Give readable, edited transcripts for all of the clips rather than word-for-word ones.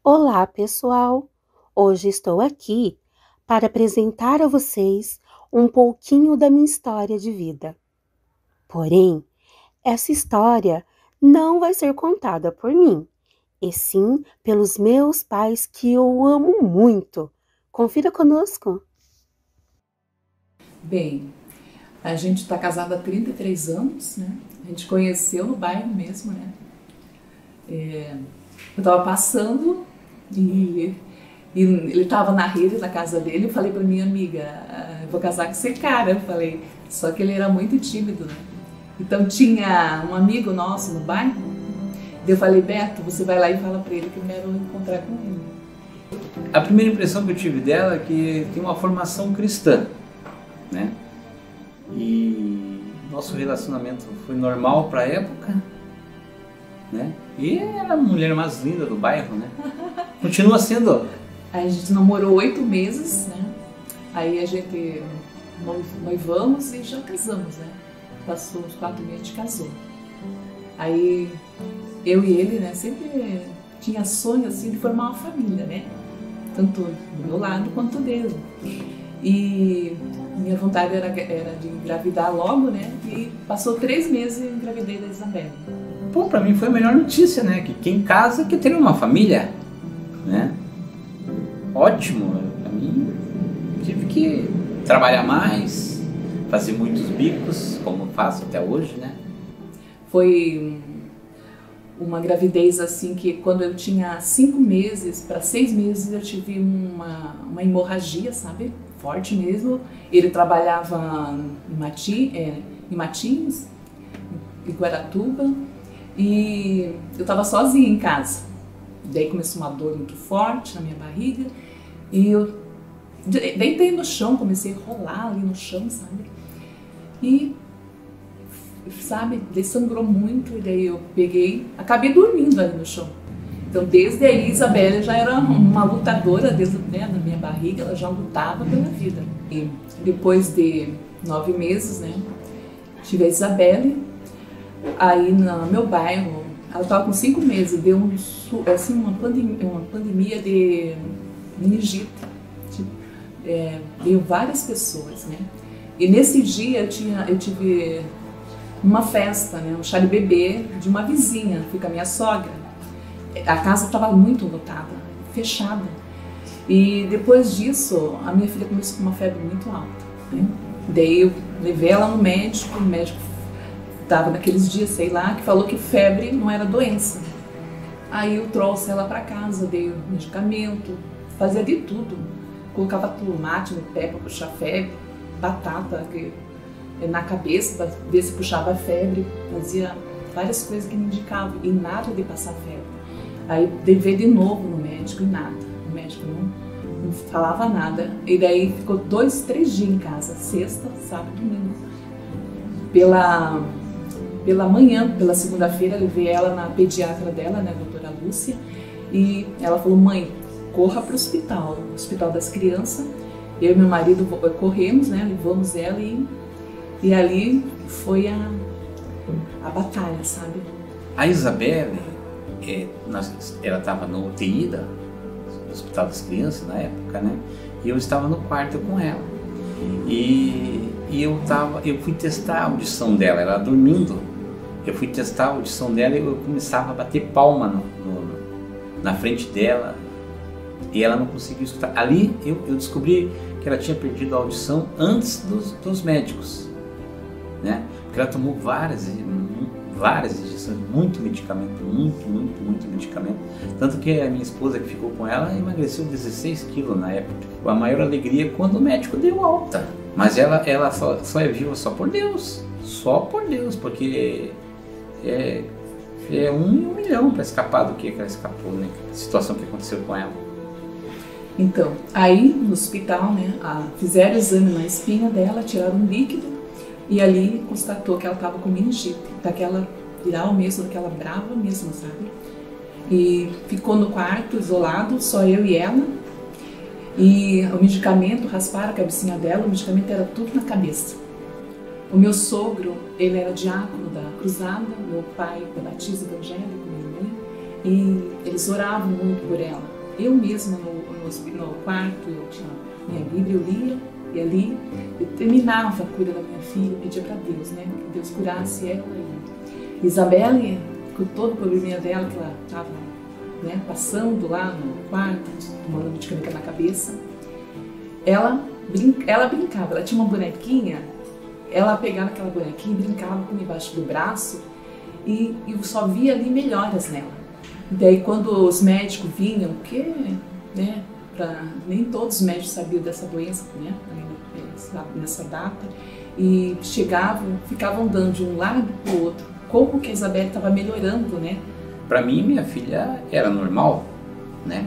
Olá, pessoal! Hoje estou aqui para apresentar a vocês um pouquinho da minha história de vida. Porém, essa história não vai ser contada por mim, e sim pelos meus pais que eu amo muito. Confira conosco! Bem, a gente está casado há 33 anos, né? A gente conheceu no bairro mesmo, né? Eu estava passando e ele estava na rede da casa dele. Eu falei para minha amiga, eu vou casar com esse cara. Eu falei, só que ele era muito tímido, né? Então tinha um amigo nosso no bairro. Eu falei, Beto, você vai lá e fala para ele que eu quero encontrar com ele. A primeira impressão que eu tive dela é que tem uma formação cristã, né? E nosso relacionamento foi normal para a época, né? E era a mulher mais linda do bairro, né? Continua sendo. Aí a gente namorou 8 meses, né? Aí a gente noivamos e já casamos, né? Passou uns 4 meses, a gente casou. Aí eu e ele, né, sempre tinha sonho assim de formar uma família, né? Tanto do meu lado quanto dele. E minha vontade era de engravidar logo, né? E passou 3 meses e engravidei da Isabela. Pô, pra mim foi a melhor notícia, né? Que quem casa quer ter uma família, né? Ótimo, pra mim tive que trabalhar mais, fazer muitos bicos, como faço até hoje, né? Foi uma gravidez assim que quando eu tinha 5 meses para 6 meses eu tive uma hemorragia, sabe? Forte mesmo. Ele trabalhava em Matinhos, em Guaratuba, e eu estava sozinha em casa. Daí começou uma dor muito forte na minha barriga e eu deitei no chão, comecei a rolar ali no chão, sabe? E daí sangrou muito, e daí eu acabei dormindo ali no chão. Então desde aí Isabela já era uma lutadora, desde da minha barriga, ela já lutava pela vida. E depois de 9 meses, né, tive a Isabelle, aí no meu bairro, ela estava com 5 meses, deu uma pandemia de meningite, veio várias pessoas, né? E nesse dia eu tive uma festa, né, um chá de bebê de uma vizinha, fui com a minha sogra. A casa estava muito lotada, fechada. E depois disso, a minha filha começou com uma febre muito alta, né? Daí eu levei ela no médico, o médico estava naqueles dias, sei lá, que falou que febre não era doença. Aí eu trouxe ela para casa, dei medicamento, fazia de tudo. Colocava tomate no pé para puxar febre, batata na cabeça para ver se puxava a febre, fazia várias coisas que me indicavam e nada de passar febre. Aí levei de novo no médico e nada, o médico não falava nada. E daí ficou 2, 3 dias em casa, sexta, sábado, domingo. Pela manhã, pela segunda-feira, levei ela na pediatra dela, né, a doutora Lúcia, e ela falou, mãe, corra para o hospital das crianças. Eu e meu marido corremos, né, levamos ela e ali foi a batalha, sabe? A Isabelle, ela estava no UTI do Hospital das Crianças na época, né? E eu estava no quarto com ela. E eu fui testar a audição dela, ela dormindo. Eu fui testar a audição dela e eu começava a bater palma na frente dela e ela não conseguia escutar. Ali eu descobri que ela tinha perdido a audição antes dos médicos, né? Porque ela tomou várias injeções, muito medicamento, muito medicamento. Tanto que a minha esposa que ficou com ela emagreceu 16 quilos na época. A maior alegria quando o médico deu alta. Mas ela só é viva só por Deus, porque é 1 em 1 milhão para escapar do que ela escapou, né? A situação que aconteceu com ela. Então, aí no hospital, né, fizeram o exame na espinha dela, tiraram um líquido e ali constatou que ela estava com meningite, daquela viral mesmo, daquela brava mesmo, sabe? E ficou no quarto, isolado, só eu e ela. E o medicamento, rasparam a cabecinha dela, o medicamento era tudo na cabeça. O meu sogro, ele era diácono da cruzada, meu pai da batismo evangélico, minha mãe, e eles oravam muito por ela. Eu mesma no quarto, eu tinha minha Bíblia, eu lia, e ali eu terminava a cura da minha filha, pedia para Deus, né, que Deus curasse ela. E Isabelle, com todo o probleminha dela, que ela estava, né, passando lá no quarto, tomando medicamento na cabeça, ela brincava, ela tinha uma bonequinha, ela pegava aquela bonequinha e brincava com embaixo do braço, e eu só via ali melhoras nela. Daí quando os médicos vinham, porque, né, nem todos os médicos sabiam dessa doença, né, nessa data, e chegavam, ficavam dando de um lado para o outro, como que a Isabelle estava melhorando, né? Para mim, minha filha era normal, né?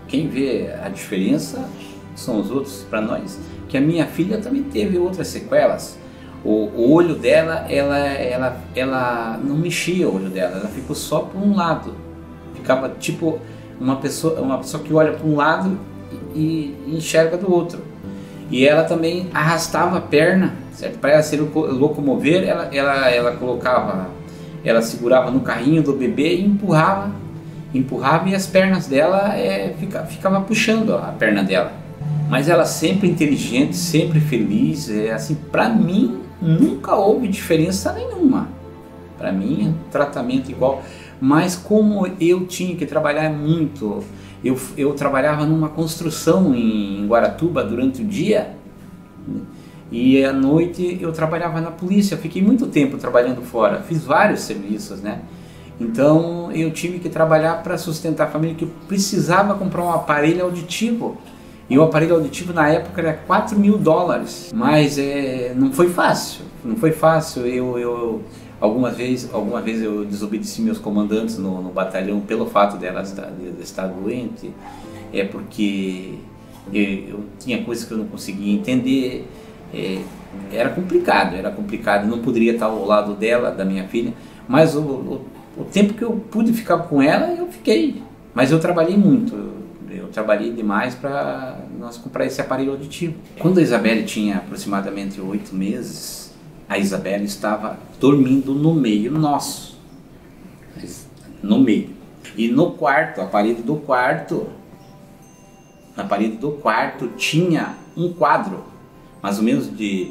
Quem vê a diferença são os outros. Para nós, que a minha filha também teve outras sequelas. O olho dela, ela não mexia o olho dela, ela ficou só por um lado. Ficava tipo uma pessoa que olha para um lado e enxerga do outro. E ela também arrastava a perna, certo? Para ela se locomover, ela colocava, ela segurava no carrinho do bebê e empurrava e as pernas dela ficava puxando a perna dela. Mas ela sempre inteligente, sempre feliz, assim, para mim nunca houve diferença nenhuma. Para mim, tratamento igual. Mas como eu tinha que trabalhar muito, eu trabalhava numa construção em Guaratuba durante o dia, e à noite eu trabalhava na polícia. Eu fiquei muito tempo trabalhando fora, fiz vários serviços, né? Então eu tive que trabalhar para sustentar a família, que eu precisava comprar um aparelho auditivo. E o aparelho auditivo na época era $4.000, mas não foi fácil, eu alguma vez eu desobedeci meus comandantes no batalhão pelo fato dela estar doente, porque eu tinha coisas que eu não conseguia entender, era complicado, não poderia estar ao lado dela, da minha filha, mas o tempo que eu pude ficar com ela, eu fiquei, mas eu trabalhei muito. Eu trabalhei demais para nós comprar esse aparelho auditivo. Quando a Isabelle tinha aproximadamente 8 meses, a Isabelle estava dormindo no meio nosso. No meio. E no quarto, na parede do quarto tinha um quadro, mais ou menos de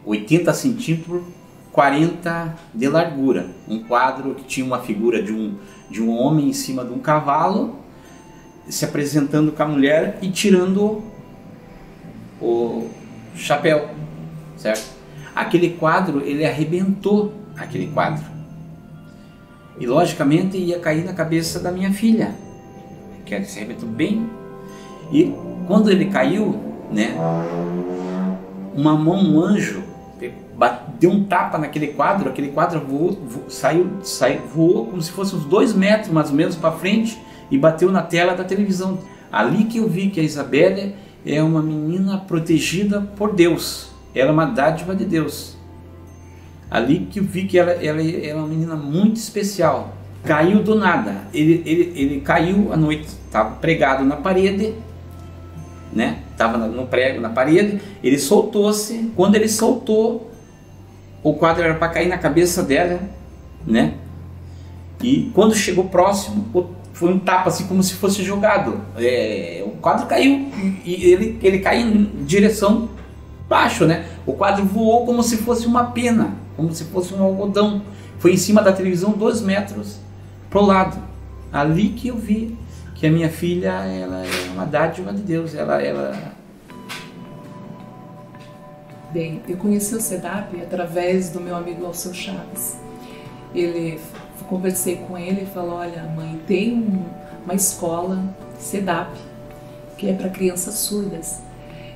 80 centímetros por 40 de largura. Um quadro que tinha uma figura de um homem em cima de um cavalo, se apresentando com a mulher e tirando o chapéu, certo? Aquele quadro, ele arrebentou, aquele quadro, e logicamente ia cair na cabeça da minha filha, que se arrebentou bem. E quando ele caiu, né, um anjo deu um tapa naquele quadro, aquele quadro voou como se fosse uns 2 metros mais ou menos para frente, e bateu na tela da televisão. Ali que eu vi que a Isabelle é uma menina protegida por Deus. Ela é uma dádiva de Deus. Ali que eu vi que ela é uma menina muito especial. Caiu do nada. Ele caiu à noite. Estava pregado na parede, né? Estava no prego na parede. Ele soltou-se. Quando ele soltou, o quadro era para cair na cabeça dela, né? E quando chegou próximo, foi um tapa assim como se fosse jogado. O quadro caiu e ele caiu em direção baixo, né? O quadro voou como se fosse uma pena, como se fosse um algodão. Foi em cima da televisão 2 metros pro lado. Ali que eu vi que a minha filha, ela é uma dádiva de Deus. Bem, eu conheci o CEDAP através do meu amigo Alceu Chaves. Conversei com ele e falou: olha, mãe, tem uma escola CEDAP que é para crianças surdas.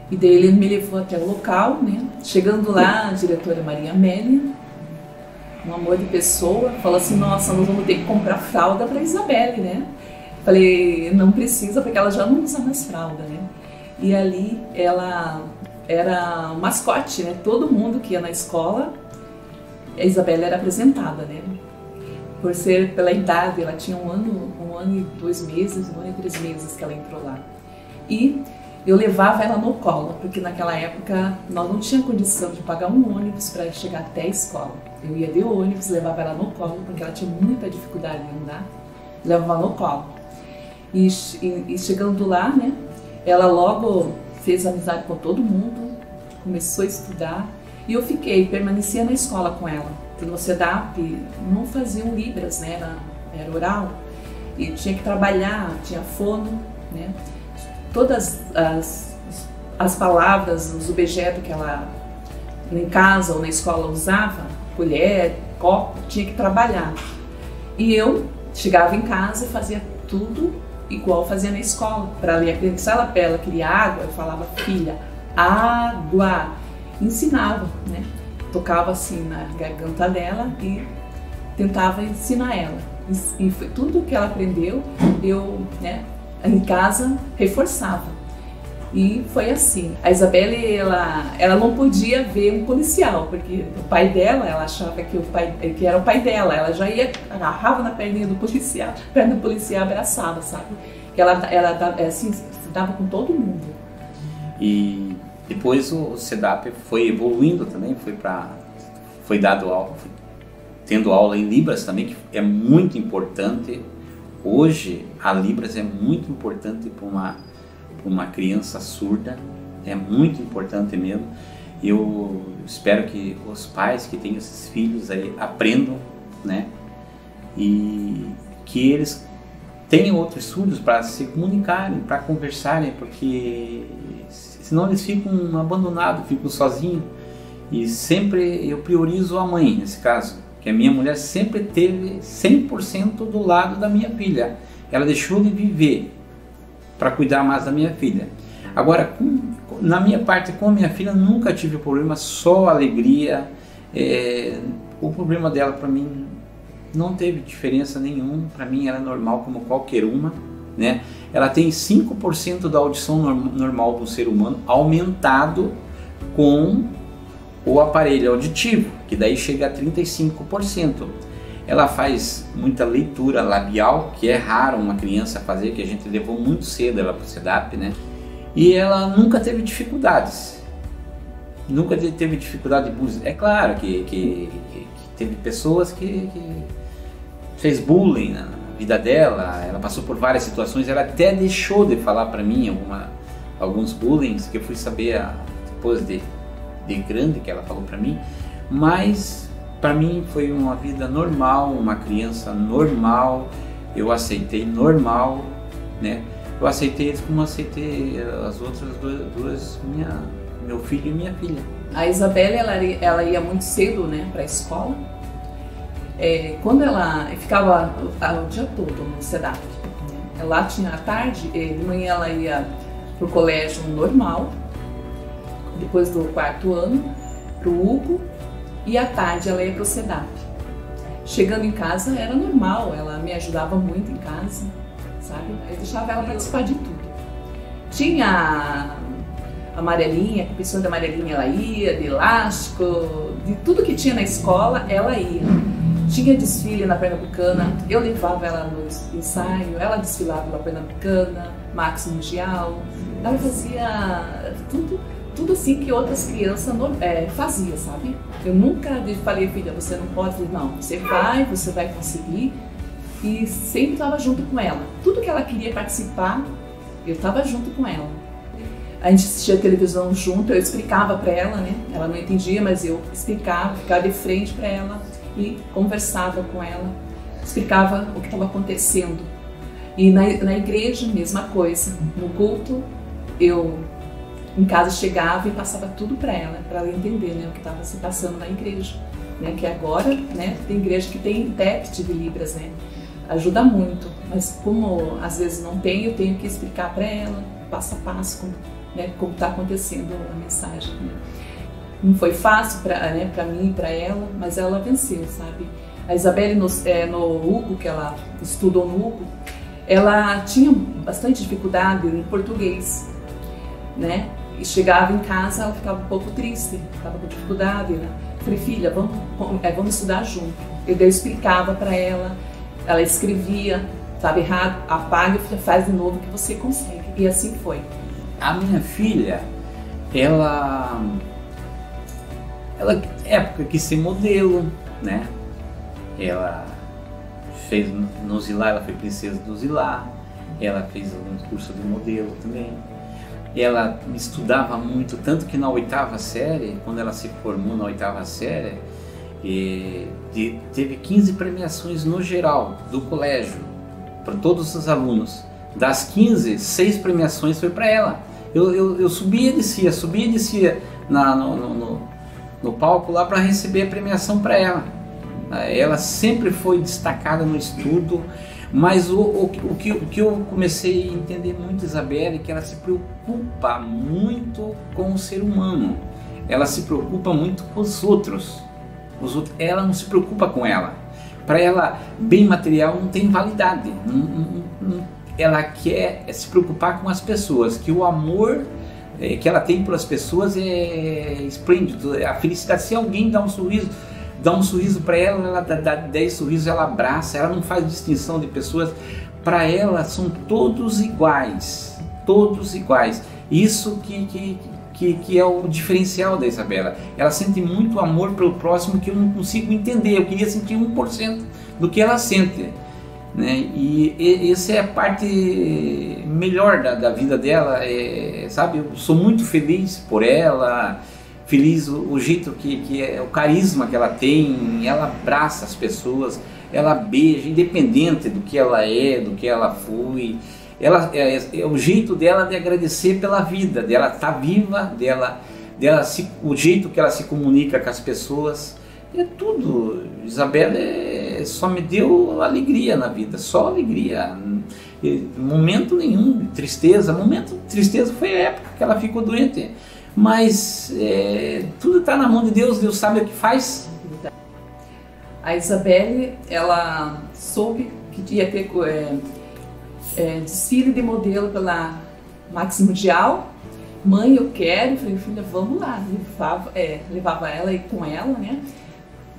E daí ele me levou até o local, né? Chegando lá, a diretora Maria Amélia, um amor de pessoa, falou assim: nossa, nós vamos ter que comprar fralda para Isabelle, né? Falei: não precisa, porque ela já não usa mais fralda, né? E ali ela era um mascote, né? Todo mundo que ia na escola, a Isabelle era apresentada, né? Por ser pela idade, ela tinha um ano e 2 meses, 1 ano e 3 meses que ela entrou lá. E eu levava ela no colo, porque naquela época nós não tínhamos condição de pagar um ônibus para chegar até a escola. Eu ia de ônibus, levava ela no colo, porque ela tinha muita dificuldade de andar, levava ela no colo. E chegando lá, né, ela logo fez amizade com todo mundo, começou a estudar, e eu permanecia na escola com ela. Porque no CEDAP não faziam libras, né, era oral, e tinha que trabalhar, tinha fono, né, todas as palavras, os objetos que ela em casa ou na escola usava, colher, copo, tinha que trabalhar. E eu chegava em casa e fazia tudo igual fazia na escola, para ela aprender. Se ela queria água, eu falava, filha, água. Ensinava, né? Tocava assim na garganta dela e tentava ensinar ela. E foi tudo que ela aprendeu, eu, né, em casa reforçava. E foi assim. A Isabelle, ela não podia ver um policial, porque o pai dela, ela achava que era o pai dela. Ela já ia, agarrava na perninha do policial, a perna do policial abraçava, sabe? Que ela assim, estudava com todo mundo. E depois o CEDAP foi evoluindo também, foi dado aula, tendo aula em Libras também, que é muito importante. Hoje a Libras é muito importante para uma criança surda, é muito importante mesmo. Eu espero que os pais que têm esses filhos aí aprendam, né? E que eles tenham outros surdos para se comunicarem, para conversarem, porque senão eles ficam abandonados, ficam sozinhos. E sempre eu priorizo a mãe nesse caso, que a minha mulher sempre teve 100% do lado da minha filha. Ela deixou de viver para cuidar mais da minha filha. Agora, na minha parte com a minha filha, nunca tive problema, só alegria. O problema dela para mim não teve diferença nenhuma, para mim ela é normal como qualquer uma, né? Ela tem 5% da audição normal do ser humano, aumentado com o aparelho auditivo, que daí chega a 35%. Ela faz muita leitura labial, que é raro uma criança fazer, que a gente levou muito cedo ela para o CEDAP, né? E ela nunca teve dificuldades. Nunca teve dificuldade de bullying. É claro que teve pessoas que fez bullying na vida dela, ela passou por várias situações, ela até deixou de falar para mim alguns bullying que eu fui saber depois de grande que ela falou para mim, mas para mim foi uma vida normal, uma criança normal, eu aceitei normal, né? Eu aceitei eles como aceitei as outras duas, meu filho e minha filha. A Isabelle, ela ia muito cedo, né, para a escola. Quando ela ficava o dia todo no CEDAP, lá tinha à tarde, de manhã ela ia para o colégio normal, depois do 4º ano, para o Hugo, e à tarde ela ia para o CEDAP. Chegando em casa era normal, ela me ajudava muito em casa, sabe? Eu deixava ela participar de tudo. Tinha a amarelinha, a competição da amarelinha ela ia, de elástico, de tudo que tinha na escola ela ia. Tinha desfile na Pernambucana, eu levava ela no ensaio, ela desfilava na Pernambucana, Max Mundial, ela fazia tudo assim que outras crianças faziam, sabe? Eu nunca falei, filha, você não pode, não, você vai conseguir, e sempre estava junto com ela. Tudo que ela queria participar, eu estava junto com ela. A gente assistia televisão junto, eu explicava para ela, né? Ela não entendia, mas eu explicava, ficava de frente para ela e conversava com ela, explicava o que estava acontecendo. E na igreja, mesma coisa. No culto, eu em casa chegava e passava tudo para ela entender, né, o que estava se passando na igreja, né, que agora, né, tem igreja que tem intérprete de Libras, né, ajuda muito, mas como às vezes não tem, eu tenho que explicar para ela, passo a passo, como está acontecendo a mensagem, né. Não foi fácil para mim e para ela, mas ela venceu, sabe. A Isabelle no Hugo, que ela estudou no Hugo, ela tinha bastante dificuldade em português, né? E chegava em casa, ela ficava um pouco triste, ficava com dificuldade, né? Falei, filha, vamos estudar junto. Eu explicava para ela, ela escrevia, estava errado, apaga e faz de novo que você consegue. E assim foi. A minha filha, ela época quis ser modelo, né? Ela fez no Zilá, ela foi princesa do Zilá. ela fez alguns cursos de modelo também. Ela estudava muito, tanto que na 8ª série, quando ela se formou na 8ª série, teve 15 premiações no geral do colégio, para todos os alunos. Das 15, 6 premiações foi para ela. Eu subia e descia no palco lá para receber a premiação para ela. Ela sempre foi destacada no estudo, mas o que eu comecei a entender muito, Isabelle, é que ela se preocupa muito com o ser humano. Ela se preocupa muito com os outros. Ela não se preocupa com ela. Para ela, bem material não tem validade. Ela quer se preocupar com as pessoas, que o amor que ela tem pelas pessoas é esplêndido. A felicidade, se alguém dá um sorriso para ela dá 10 sorrisos, ela abraça, ela não faz distinção de pessoas. Para ela são todos iguais, todos iguais. Isso que é o diferencial da Isabela. Ela sente muito amor pelo próximo que eu não consigo entender. Eu queria sentir 1% do que ela sente, né? E essa é a parte melhor da vida dela, sabe? Eu sou muito feliz por ela, feliz o jeito que é, o carisma que ela tem. Ela abraça as pessoas, ela beija, independente do que ela é, do que ela foi. Ela é o jeito dela de agradecer pela vida, dela estar viva, o jeito que ela se comunica com as pessoas, é tudo. Isabela só me deu alegria na vida, só alegria, momento nenhum de tristeza. Momento de tristeza foi a época que ela ficou doente, mas tudo está na mão de Deus, Deus sabe o que faz. A Isabelle, ela soube que ia ter desfile de modelo pela Max Mundial. Mãe, eu quero. Falei, filha, vamos lá. Levava ela e com ela, né?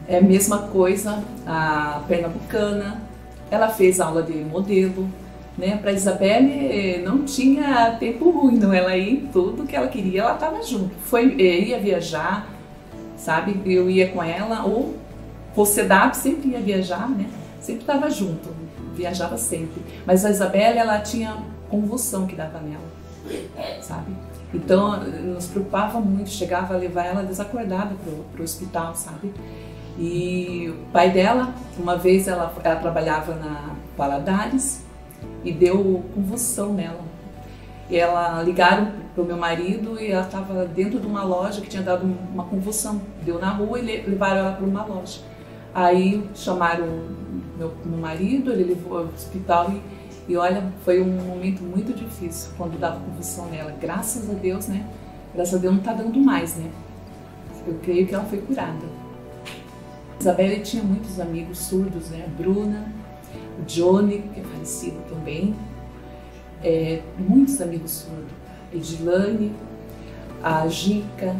É a mesma coisa a pernambucana. Ela fez aula de modelo, né? Para Isabelle não tinha tempo ruim, não. Ela ia em tudo que ela queria, ela estava junto. Ia viajar, sabe? Eu ia com ela, ou CEDAP sempre ia viajar, né? Sempre estava junto, viajava sempre. Mas a Isabelle, ela tinha convulsão que dava nela, sabe? Então, nos preocupava muito, chegava a levar ela desacordada pro hospital, sabe? E o pai dela, uma vez ela trabalhava na Paladares e deu convulsão nela. E ligaram pro meu marido e ela estava dentro de uma loja que tinha dado uma convulsão. Deu na rua e levaram ela para uma loja. Aí chamaram meu marido, ele levou ao hospital e olha, foi um momento muito difícil quando dava convulsão nela. Graças a Deus, né? Graças a Deus não tá dando mais, né? Eu creio que ela foi curada. Isabelle tinha muitos amigos surdos, né? A Bruna, o Johnny, que é falecido também. Muitos amigos surdos. Edilane, a Gica.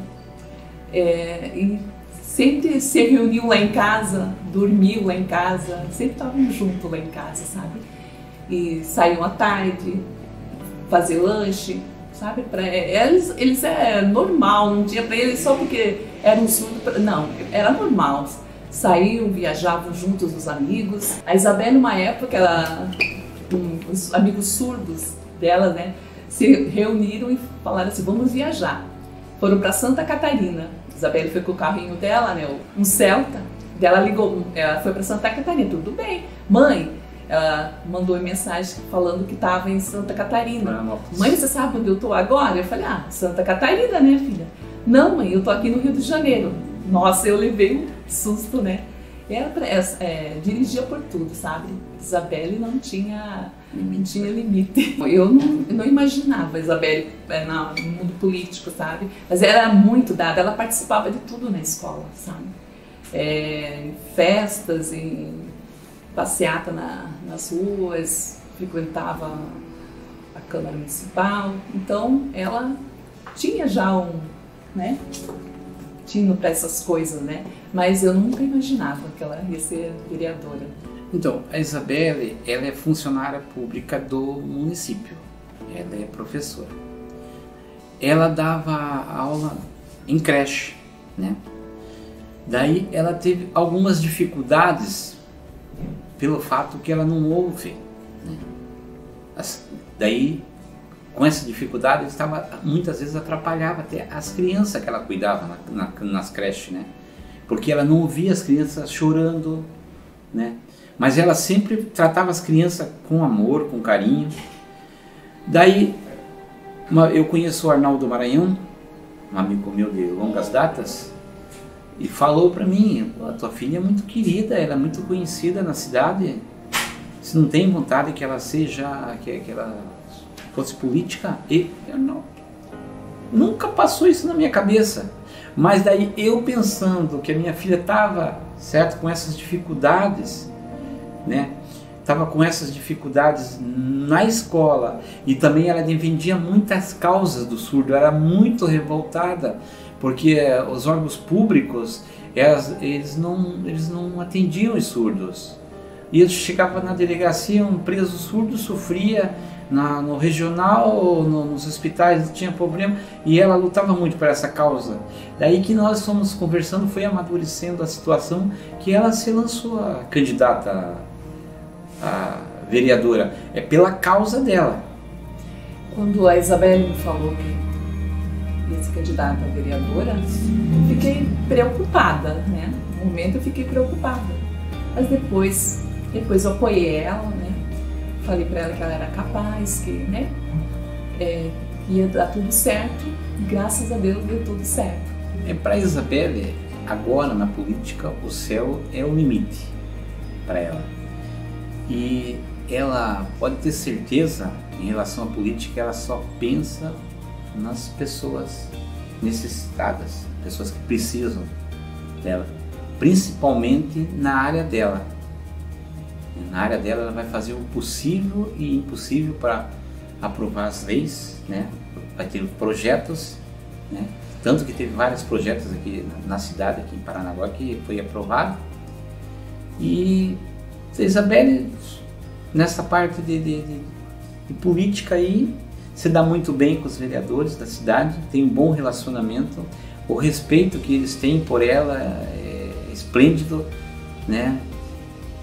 E sempre se reuniam lá em casa, dormiam lá em casa, sempre estavam juntos lá em casa, sabe? E saíam à tarde, fazer lanche, sabe? Para eles é normal, não tinha para eles só porque eram surdos, não, era normal. Saíam, viajavam juntos os amigos. A Isabelle, numa época, os amigos surdos dela, né, se reuniram e falaram assim, vamos viajar. Foram para Santa Catarina. Isabelle foi com o carrinho dela, né, um Celta. Ela ligou, ela foi para Santa Catarina, tudo bem. Mãe, ela mandou mensagem falando que estava em Santa Catarina. Mãe, você sabe onde eu estou agora? Eu falei, Santa Catarina, né, filha? Não, mãe, eu estou aqui no Rio de Janeiro. Nossa, eu levei um susto, né? Ela dirigia por tudo, sabe? Isabelle não tinha limite. Eu não imaginava a Isabelle no mundo político, sabe? Mas ela era muito dada, ela participava de tudo na escola, sabe? Em festas, em passeata nas ruas, frequentava a Câmara Municipal. Então, ela tinha já né? Tino para essas coisas, né? Mas eu nunca imaginava que ela ia ser vereadora. Então, a Isabelle, ela é funcionária pública do município. Ela é professora. Ela dava aula em creche, né? Daí ela teve algumas dificuldades pelo fato que ela não ouve, né? Daí, com essa dificuldade, ele estava, muitas vezes atrapalhava até as crianças que ela cuidava nas creches, né? Porque ela não ouvia as crianças chorando, né? Mas ela sempre tratava as crianças com amor, com carinho. Daí, eu conheço o Arnaldo Maranhão, um amigo meu de longas datas, e falou para mim: a tua filha é muito querida, ela é muito conhecida na cidade, você não tem vontade que ela seja, que ela fosse política? E eu não, nunca passou isso na minha cabeça. Mas daí eu pensando que a minha filha estava, certo, com essas dificuldades, né? Estava com essas dificuldades na escola, e também ela defendia muitas causas do surdo, era muito revoltada, porque os órgãos públicos, eles não atendiam os surdos. E eu chegava na delegacia, um preso surdo sofria, no regional, nos hospitais tinha problema, e ela lutava muito por essa causa. Daí que nós fomos conversando, foi amadurecendo a situação, que ela se lançou a candidata a vereadora, é pela causa dela. Quando a Isabelle me falou que ia ser candidata a vereadora, eu fiquei preocupada, né? No momento eu fiquei preocupada, mas depois eu apoiei ela, né? Falei para ela que ela era capaz, que, né, ia dar tudo certo, e graças a Deus deu tudo certo. Para a Isabelle, agora na política, o céu é o limite para ela. E ela pode ter certeza, em relação à política, ela só pensa nas pessoas necessitadas, pessoas que precisam dela, principalmente na área dela. Na área dela, ela vai fazer o possível e impossível para aprovar as leis, né? Vai ter projetos, né? Tanto que teve vários projetos aqui na cidade, aqui em Paranaguá, que foi aprovado. E a Isabelle, nessa parte de política aí, se dá muito bem com os vereadores da cidade, tem um bom relacionamento, o respeito que eles têm por ela é esplêndido, né?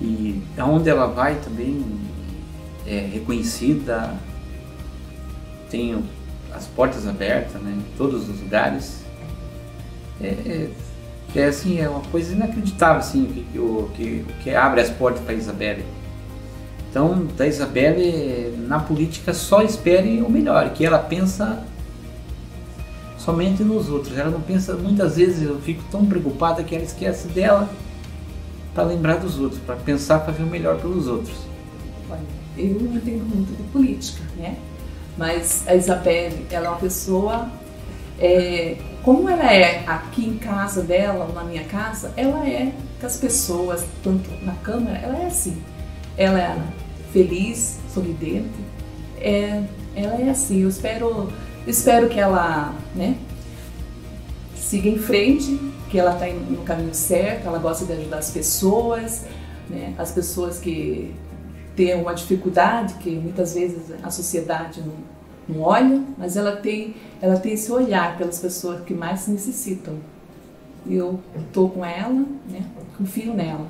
E aonde ela vai também é reconhecida, tem as portas abertas, né, em todos os lugares. Assim, é uma coisa inacreditável, assim, que abre as portas para a Isabelle. Então, da Isabelle, na política, só espere o melhor, que ela pensa somente nos outros. Ela não pensa, muitas vezes eu fico tão preocupada que ela esquece dela para lembrar dos outros, para pensar, fazer o melhor pelos outros. Olha, eu não entendo muito de política, né? Mas a Isabelle, ela é uma pessoa, como ela é aqui em casa dela, ou na minha casa, ela é com as pessoas, tanto na Câmara, ela é assim. Ela é feliz, sorridente, ela é assim. Eu espero que ela, né, siga em frente, que ela está no caminho certo, ela gosta de ajudar as pessoas, né? As pessoas que têm uma dificuldade, que muitas vezes a sociedade não olha, mas ela tem esse olhar pelas pessoas que mais necessitam. E eu estou com ela, né? Confio nela.